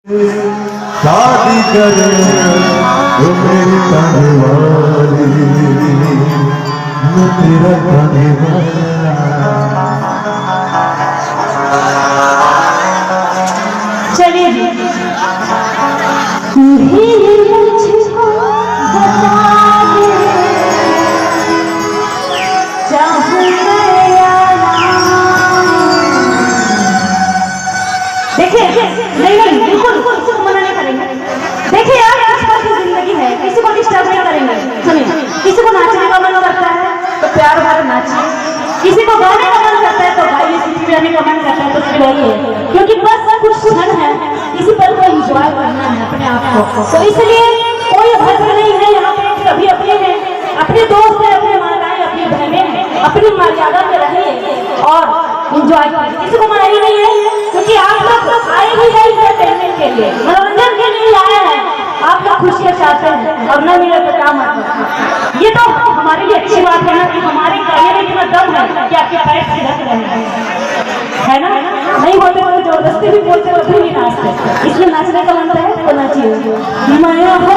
शादी करे तो मेरी धनवाली मैं तेरा धनवाला। चलिए जी मुझको बता दे चाहूँ देखिए नहीं बिल्कुल मना नहीं करेंगे। देखिए यार आजकल की जिंदगी है, किसी को डिस्टर्ब नहीं करेंगे। सुनिए, किसी को नाचने का मन करता है तो प्यार भर नाचिए, किसी को गाने का मन करता है तो गाइए, सिर्फ का मन करता है तो सिर्फ, क्योंकि बस कुछ क्षण है, इसी पल को एंजॉय करना है अपने आप को। तो इसलिए कोई भद्र नहीं है यहाँ पे, सभी अपने हैं, अपने दोस्त हैं, अपने माताएं, अपनी बहनें हैं, अपनी मर्यादा में रहिए और एंजॉय कीजिए। किसी को मनाही नहीं है, क्योंकि आप लोग आए ही है एंटरटेनमेंट के लिए, मनोरंजन के लिए आए हैं। आप लोग खुशियाँ चाहते हैं और न मिले तो क्या मतलब। ये तो हमारे लिए अच्छी बात है ना कि हमारे गाने में इतना दम है कि आपके पैर छिड़क रहे हैं, है ना। नहीं होते तो जबरदस्ती भी बोलते तो भी नहीं नाचते, इसलिए नाचने का मन है तो नाचिए। माया हो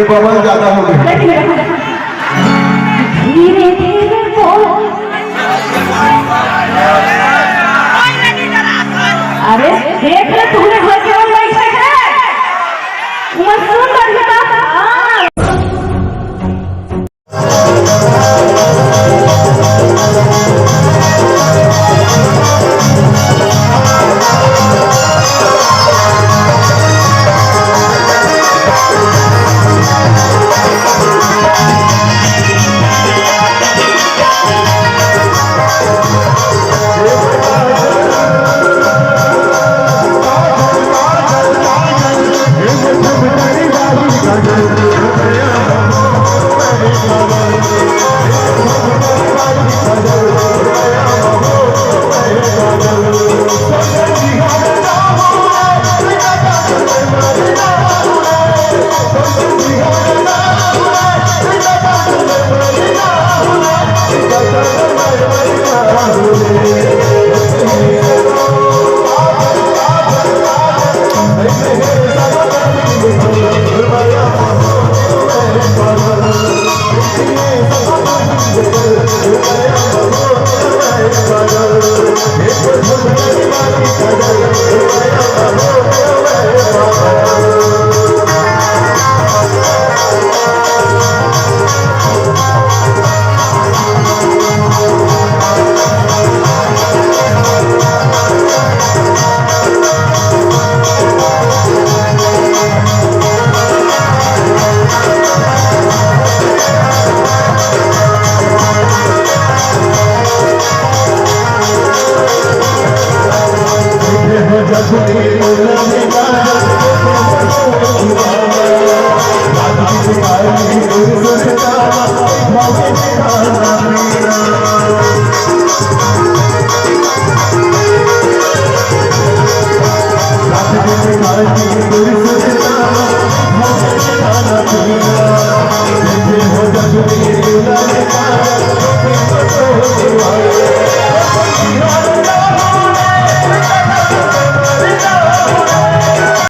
बबल ज्यादा हो गए।